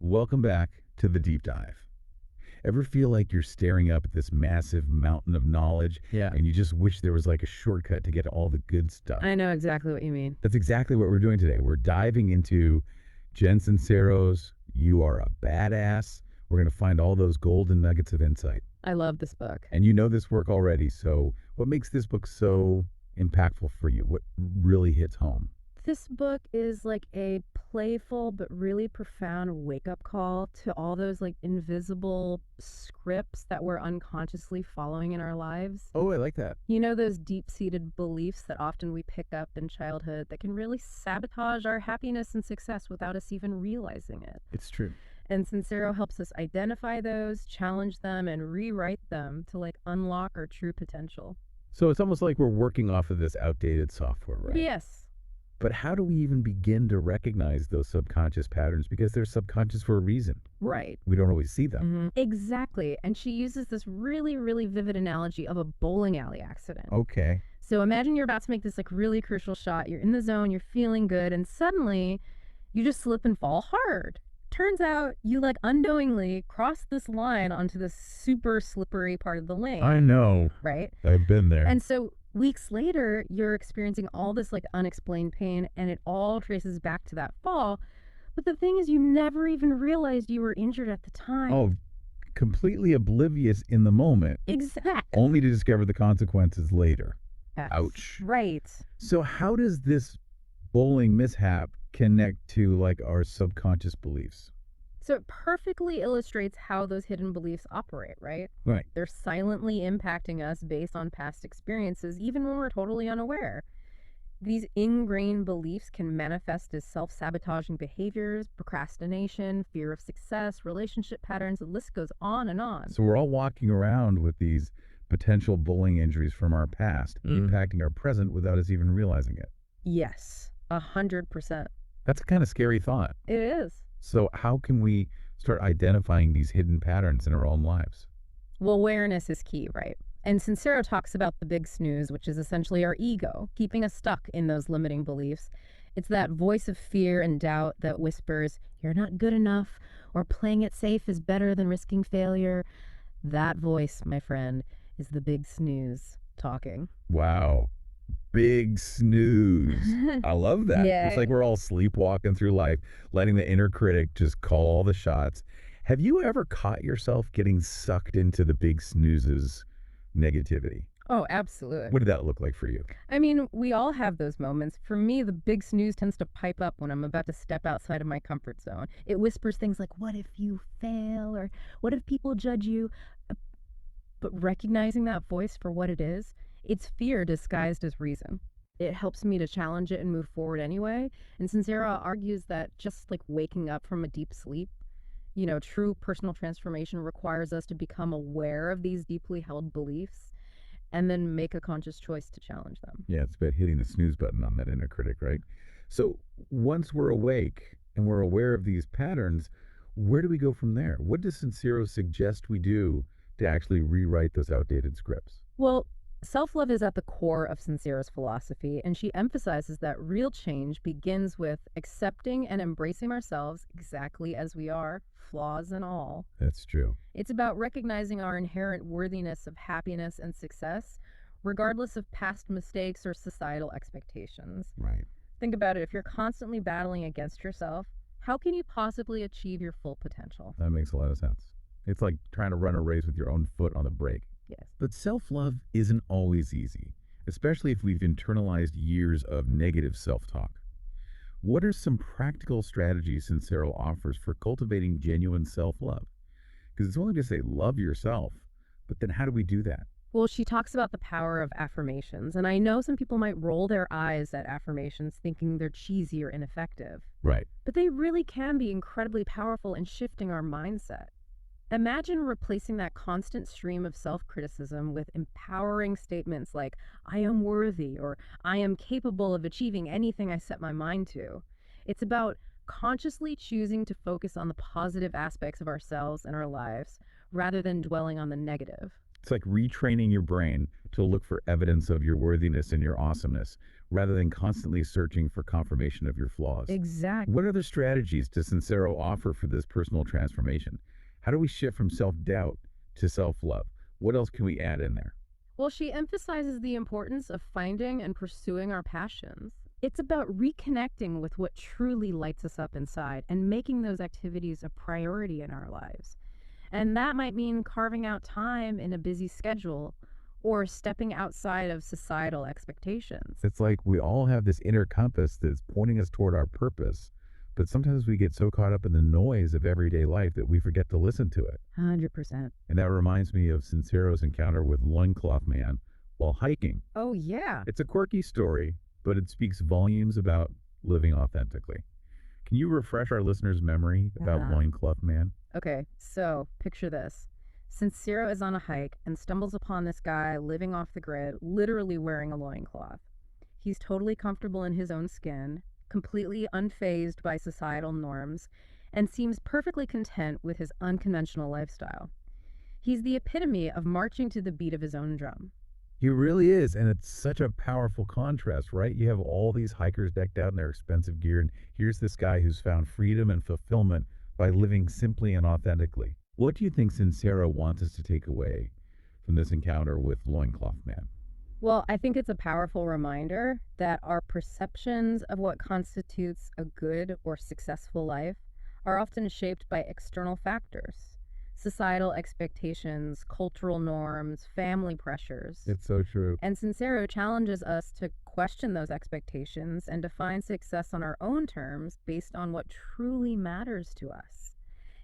Welcome back to the deep dive. Ever feel like you're staring up at this massive mountain of knowledge Yeah. and you just wish there was like a shortcut to get all the good stuff? I know exactly what you mean. That's exactly what we're doing today. We're diving into Jen Sincero's You Are a Badass. We're going to find all those golden nuggets of insight. I love this book. And you know this work already. So, what makes this book so impactful for you? What really hits home? This book is like a playful but really profound wake-up call to all those like invisible scripts that we're unconsciously following in our lives. Oh, I like that. You know, those deep-seated beliefs that often we pick up in childhood that can really sabotage our happiness and success without us even realizing it. It's true. And Sincero helps us identify those, challenge them, and rewrite them to like unlock our true potential. So, it's almost like we're working off of this outdated software, right? Yes. But how do we even begin to recognize those subconscious patterns? Because they're subconscious for a reason. Right. We don't always see them. Exactly. And she uses this really, really vivid analogy of a bowling alley accident. Okay. So imagine you're about to make this like really crucial shot. You're in the zone, you're feeling good, and suddenly you just slip and fall hard. Turns out you like unknowingly cross this line onto this super slippery part of the lane. I know. Right? I've been there. And so weeks later, you're experiencing all this like unexplained pain, and it all traces back to that fall. But the thing is, you never even realized you were injured at the time. Oh, completely oblivious in the moment, Exactly. only to discover the consequences later. Yes. Ouch. Right. So how does this bowling mishap connect to like our subconscious beliefs? So it perfectly illustrates how those hidden beliefs operate, right? Right. They're silently impacting us based on past experiences, even when we're totally unaware. These ingrained beliefs can manifest as self-sabotaging behaviors, procrastination, fear of success, relationship patterns. The list goes on and on. So we're all walking around with these potential bowling injuries from our past impacting our present without us even realizing it. Yes, 100%. That's a kind of scary thought. It is. So how can we start identifying these hidden patterns in our own lives? Well, awareness is key, right? And Sincero talks about the big snooze, which is essentially our ego, keeping us stuck in those limiting beliefs. It's that voice of fear and doubt that whispers, "You're not good enough," or "Playing it safe is better than risking failure." That voice, my friend, is the big snooze talking. Wow. Big snooze. I love that. Yeah. It's like we're all sleepwalking through life, letting the inner critic just call all the shots. Have you ever caught yourself getting sucked into the big snooze's negativity? Oh, absolutely. What did that look like for you? I mean, we all have those moments. For me, the big snooze tends to pipe up when I'm about to step outside of my comfort zone. It whispers things like, "What if you fail?" or "What if people judge you?" But recognizing that voice for what it is, it's fear disguised as reason. It helps me to challenge it and move forward anyway. And Sincera argues that just like waking up from a deep sleep, you know, true personal transformation requires us to become aware of these deeply held beliefs and then make a conscious choice to challenge them. Yeah, it's about hitting the snooze button on that inner critic, right? So once we're awake and we're aware of these patterns, where do we go from there? What does Sincero suggest we do to actually rewrite those outdated scripts? Well, self-love is at the core of Sincero's philosophy, and she emphasizes that real change begins with accepting and embracing ourselves exactly as we are, flaws and all. That's true. It's about recognizing our inherent worthiness of happiness and success, regardless of past mistakes or societal expectations. Right. Think about it. If you're constantly battling against yourself, how can you possibly achieve your full potential? That makes a lot of sense. It's like trying to run a race with your own foot on the brake. Yes. But self-love isn't always easy, especially if we've internalized years of negative self-talk. What are some practical strategies Sincero offers for cultivating genuine self-love? Because it's one thing to say love yourself, but then how do we do that? Well, she talks about the power of affirmations, and I know some people might roll their eyes at affirmations thinking they're cheesy or ineffective, Right. but they really can be incredibly powerful in shifting our mindset. Imagine replacing that constant stream of self-criticism with empowering statements like, "I am worthy," or "I am capable of achieving anything I set my mind to." It's about consciously choosing to focus on the positive aspects of ourselves and our lives rather than dwelling on the negative. It's like retraining your brain to look for evidence of your worthiness and your awesomeness rather than constantly searching for confirmation of your flaws. Exactly. What other strategies does Sincero offer for this personal transformation? How do we shift from self doubt to self love? What else can we add in there? Well, she emphasizes the importance of finding and pursuing our passions. It's about reconnecting with what truly lights us up inside and making those activities a priority in our lives. And that might mean carving out time in a busy schedule or stepping outside of societal expectations. It's like we all have this inner compass that's pointing us toward our purpose, but sometimes we get so caught up in the noise of everyday life that we forget to listen to it. 100%. And that reminds me of Sincero's encounter with Loincloth Man while hiking. Oh, yeah. It's a quirky story, but it speaks volumes about living authentically. Can you refresh our listeners' memory about Loincloth Man? Okay, so picture this. Sincero is on a hike and stumbles upon this guy living off the grid, literally wearing a loincloth. He's totally comfortable in his own skin, completely unfazed by societal norms, and seems perfectly content with his unconventional lifestyle. He's the epitome of marching to the beat of his own drum. He really is, and it's such a powerful contrast, right? You have all these hikers decked out in their expensive gear, and here's this guy who's found freedom and fulfillment by living simply and authentically. What do you think Sincero wants us to take away from this encounter with Loincloth Man? Well, I think it's a powerful reminder that our perceptions of what constitutes a good or successful life are often shaped by external factors, societal expectations, cultural norms, family pressures. It's so true. And Sincero challenges us to question those expectations and define success on our own terms based on what truly matters to us.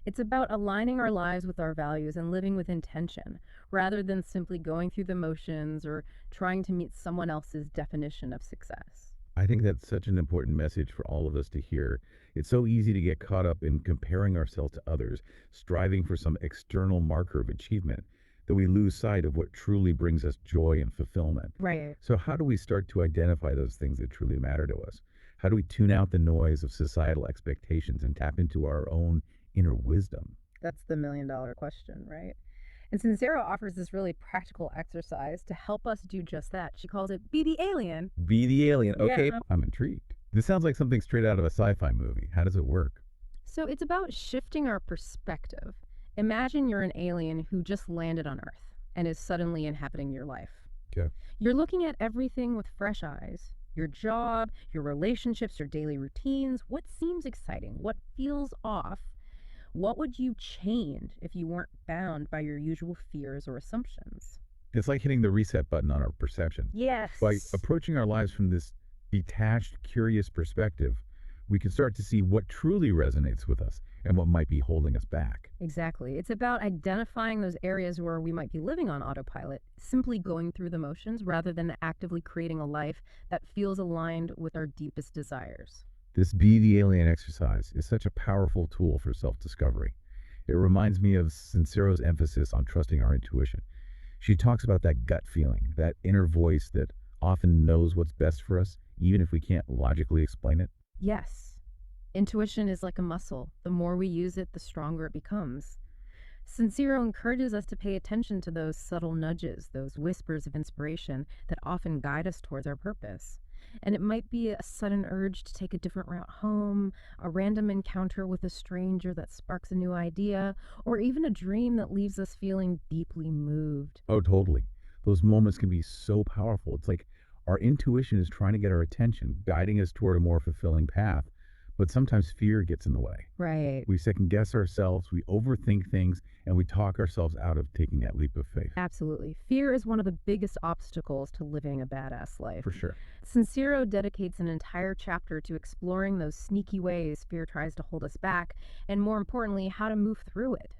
It's about aligning our lives with our values and living with intention, rather than simply going through the motions or trying to meet someone else's definition of success. I think that's such an important message for all of us to hear. It's so easy to get caught up in comparing ourselves to others, striving for some external marker of achievement, that we lose sight of what truly brings us joy and fulfillment. Right. So, how do we start to identify those things that truly matter to us? How do we tune out the noise of societal expectations and tap into our own inner wisdom? That's the $1,000,000 question, right? And Sincero offers this really practical exercise to help us do just that. She calls it Be the Alien. Be the alien. Okay, Yeah. I'm intrigued. This sounds like something straight out of a sci fi movie. How does it work? So it's about shifting our perspective. Imagine you're an alien who just landed on Earth and is suddenly inhabiting your life. Okay. You're looking at everything with fresh eyes. Your job, your relationships, your daily routines, what seems exciting, what feels off. What would you change if you weren't bound by your usual fears or assumptions? It's like hitting the reset button on our perception. Yes. By approaching our lives from this detached, curious perspective, we can start to see what truly resonates with us and what might be holding us back. Exactly. It's about identifying those areas where we might be living on autopilot, simply going through the motions rather than actively creating a life that feels aligned with our deepest desires. This Be the Alien exercise is such a powerful tool for self discovery. It reminds me of Sincero's emphasis on trusting our intuition. She talks about that gut feeling, that inner voice that often knows what's best for us, even if we can't logically explain it. Yes. Intuition is like a muscle. The more we use it, the stronger it becomes. Sincero encourages us to pay attention to those subtle nudges, those whispers of inspiration that often guide us towards our purpose. And it might be a sudden urge to take a different route home, a random encounter with a stranger that sparks a new idea, or even a dream that leaves us feeling deeply moved. Oh, totally. Those moments can be so powerful. It's like our intuition is trying to get our attention, guiding us toward a more fulfilling path. But sometimes fear gets in the way. Right. We second guess ourselves, we overthink things, and we talk ourselves out of taking that leap of faith. Absolutely. Fear is one of the biggest obstacles to living a badass life. For sure. Sincero dedicates an entire chapter to exploring those sneaky ways fear tries to hold us back, and more importantly, how to move through it.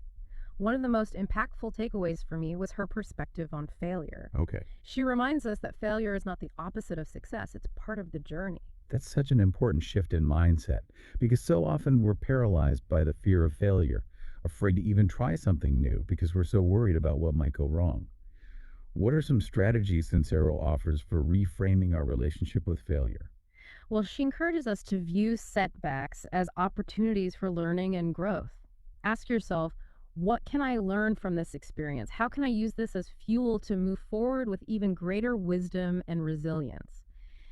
One of the most impactful takeaways for me was her perspective on failure. Okay. She reminds us that failure is not the opposite of success, it's part of the journey. That's such an important shift in mindset because so often we're paralyzed by the fear of failure, afraid to even try something new because we're so worried about what might go wrong. What are some strategies Sincero offers for reframing our relationship with failure? Well, she encourages us to view setbacks as opportunities for learning and growth. Ask yourself, What can I learn from this experience? How can I use this as fuel to move forward with even greater wisdom and resilience?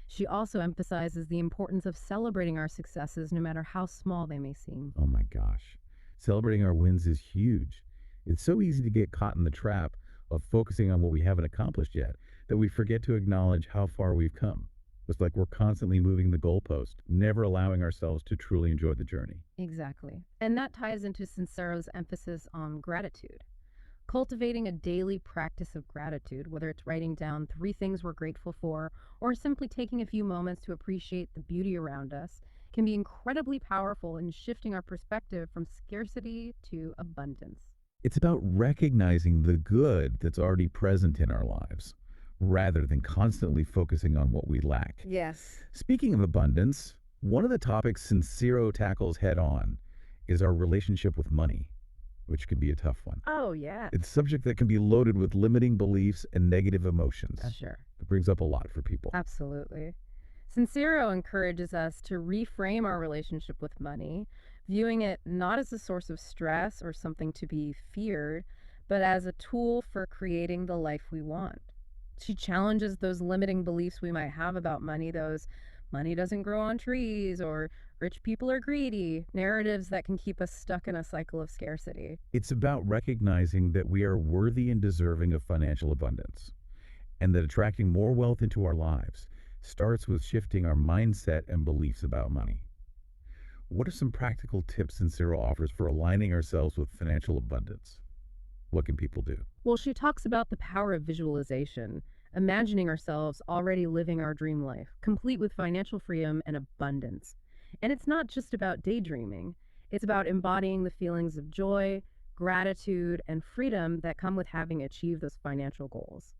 She also emphasizes the importance of celebrating our successes, no matter how small they may seem. Oh my gosh. Celebrating our wins is huge. It's so easy to get caught in the trap of focusing on what we haven't accomplished yet that we forget to acknowledge how far we've come. It's like we're constantly moving the goalpost, never allowing ourselves to truly enjoy the journey. Exactly. And that ties into Sincero's emphasis on gratitude. Cultivating a daily practice of gratitude, whether it's writing down 3 things we're grateful for or simply taking a few moments to appreciate the beauty around us, can be incredibly powerful in shifting our perspective from scarcity to abundance. It's about recognizing the good that's already present in our lives rather than constantly focusing on what we lack. Yes. Speaking of abundance, one of the topics Sincero tackles head on is our relationship with money, which can be a tough one. Oh, yeah. It's a subject that can be loaded with limiting beliefs and negative emotions. Sure. It brings up a lot for people. Absolutely. Sincero encourages us to reframe our relationship with money, viewing it not as a source of stress or something to be feared, but as a tool for creating the life we want. She challenges those limiting beliefs we might have about money, those money doesn't grow on trees or rich people are greedy, narratives that can keep us stuck in a cycle of scarcity. It's about recognizing that we are worthy and deserving of financial abundance, and that attracting more wealth into our lives starts with shifting our mindset and beliefs about money. What are some practical tips Sincero offers for aligning ourselves with financial abundance? What can people do? Well, she talks about the power of visualization, imagining ourselves already living our dream life, complete with financial freedom and abundance. And it's not just about daydreaming, it's about embodying the feelings of joy, gratitude, and freedom that come with having achieved those financial goals.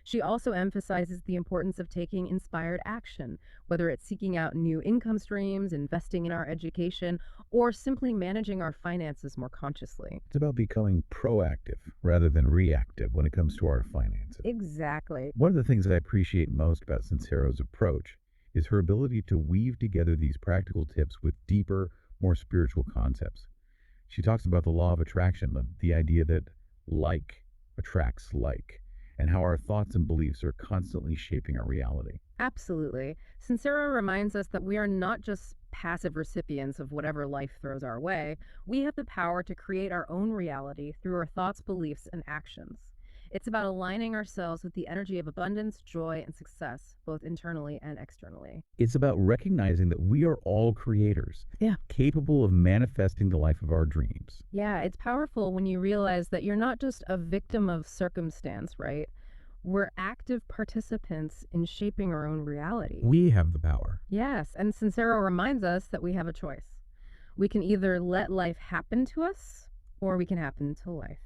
She also emphasizes the importance of taking inspired action, whether it's seeking out new income streams, investing in our education, or simply managing our finances more consciously. It's about becoming proactive rather than reactive when it comes to our finances. Exactly. One of the things I appreciate most about Sincero's approach is her ability to weave together these practical tips with deeper, more spiritual concepts. She talks about the law of attraction, the idea that like attracts like, and how our thoughts and beliefs are constantly shaping our reality. Absolutely. Sincero reminds us that we are not just passive recipients of whatever life throws our way. We have the power to create our own reality through our thoughts, beliefs, and actions. It's about aligning ourselves with the energy of abundance, joy, and success, both internally and externally. It's about recognizing that we are all creators, Yeah. capable of manifesting the life of our dreams. Yeah, it's powerful when you realize that you're not just a victim of circumstance, right? We're active participants in shaping our own reality. We have the power. Yes, and Sincero reminds us that we have a choice. We can either let life happen to us or we can happen to life.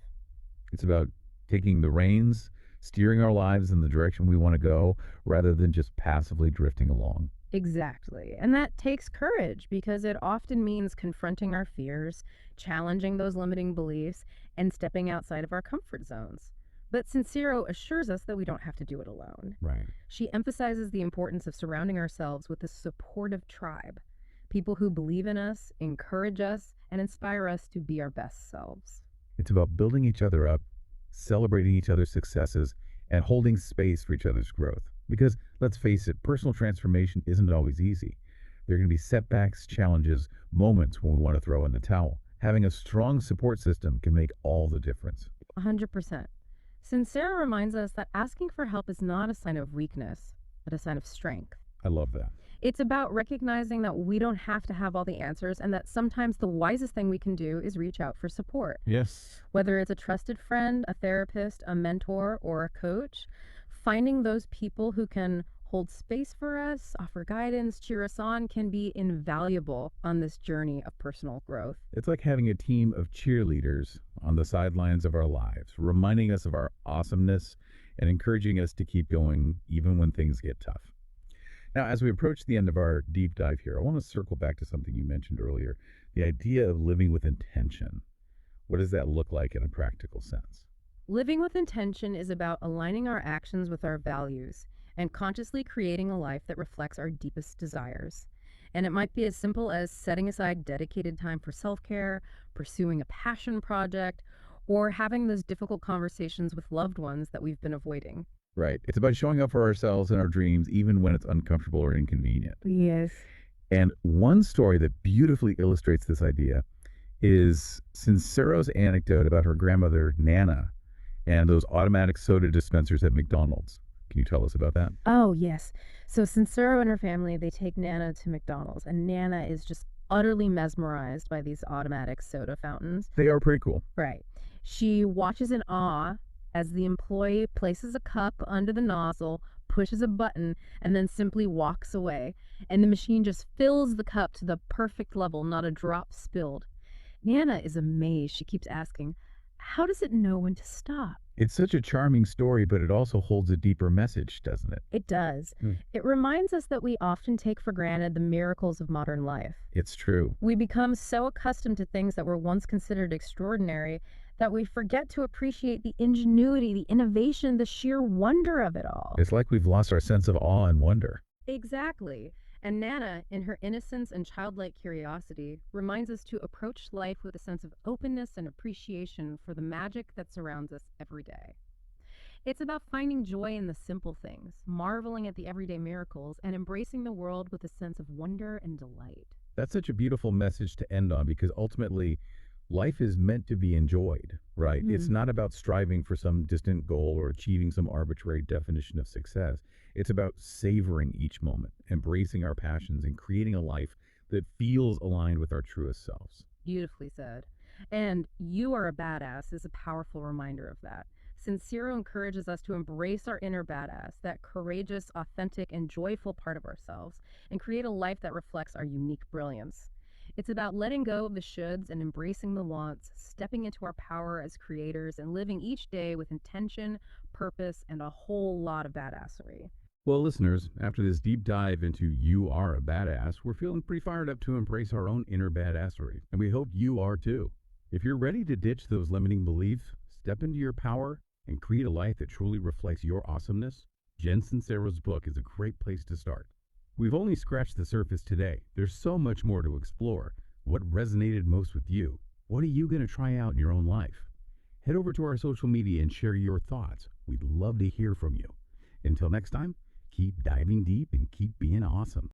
It's about taking the reins, steering our lives in the direction we want to go, rather than just passively drifting along. Exactly. And that takes courage because it often means confronting our fears, challenging those limiting beliefs, and stepping outside of our comfort zones. But Sincero assures us that we don't have to do it alone. Right. She emphasizes the importance of surrounding ourselves with a supportive tribe, people who believe in us, encourage us, and inspire us to be our best selves. It's about building each other up, celebrating each other's successes, and holding space for each other's growth. Because let's face it, personal transformation isn't always easy. There are going to be setbacks, challenges, moments when we want to throw in the towel. Having a strong support system can make all the difference. 100%. Sincero reminds us that asking for help is not a sign of weakness, but a sign of strength. I love that. It's about recognizing that we don't have to have all the answers and that sometimes the wisest thing we can do is reach out for support. Yes. Whether it's a trusted friend, a therapist, a mentor, or a coach, finding those people who can hold space for us, offer guidance, cheer us on can be invaluable on this journey of personal growth. It's like having a team of cheerleaders on the sidelines of our lives, reminding us of our awesomeness and encouraging us to keep going even when things get tough. Now, as we approach the end of our deep dive here, I want to circle back to something you mentioned earlier, the idea of living with intention. What does that look like in a practical sense? Living with intention is about aligning our actions with our values and consciously creating a life that reflects our deepest desires. And it might be as simple as setting aside dedicated time for self care, pursuing a passion project, or having those difficult conversations with loved ones that we've been avoiding. Right. It's about showing up for ourselves and our dreams, even when it's uncomfortable or inconvenient. Yes. And one story that beautifully illustrates this idea is Sincero's anecdote about her grandmother, Nana, and those automatic soda dispensers at McDonald's. Can you tell us about that? Oh, yes. So Sincero and her family, they take Nana to McDonald's, and Nana is just utterly mesmerized by these automatic soda fountains. They are pretty cool. Right. She watches in awe as the employee places a cup under the nozzle, pushes a button, and then simply walks away. And the machine just fills the cup to the perfect level, not a drop spilled. Nana is amazed. She keeps asking, how does it know when to stop? It's such a charming story, but it also holds a deeper message, doesn't it? It does. Mm. It reminds us that we often take for granted the miracles of modern life. It's true. We become so accustomed to things that were once considered extraordinary that we forget to appreciate the ingenuity, the innovation, the sheer wonder of it all. It's like we've lost our sense of awe and wonder. Exactly. And Nana, in her innocence and childlike curiosity, reminds us to approach life with a sense of openness and appreciation for the magic that surrounds us every day. It's about finding joy in the simple things, marveling at the everyday miracles, and embracing the world with a sense of wonder and delight. That's such a beautiful message to end on because ultimately, life is meant to be enjoyed, right? It's Mm. not about striving for some distant goal or achieving some arbitrary definition of success. It's about savoring each moment, embracing our passions, and creating a life that feels aligned with our truest selves. Beautifully said. And "You are a badass" is a powerful reminder of that. Sincero encourages us to embrace our inner badass, that courageous, authentic, and joyful part of ourselves, and create a life that reflects our unique brilliance. It's about letting go of the shoulds and embracing the wants, stepping into our power as creators, and living each day with intention, purpose, and a whole lot of badassery. Well, listeners, after this deep dive into You Are a Badass, we're feeling pretty fired up to embrace our own inner badassery, and we hope you are too. If you're ready to ditch those limiting beliefs, step into your power, and create a life that truly reflects your awesomeness, Jen Sincero's book is a great place to start. We've only scratched the surface today. There's so much more to explore. What resonated most with you? What are you going to try out in your own life? Head over to our social media and share your thoughts. We'd love to hear from you. Until next time, keep diving deep and keep being awesome.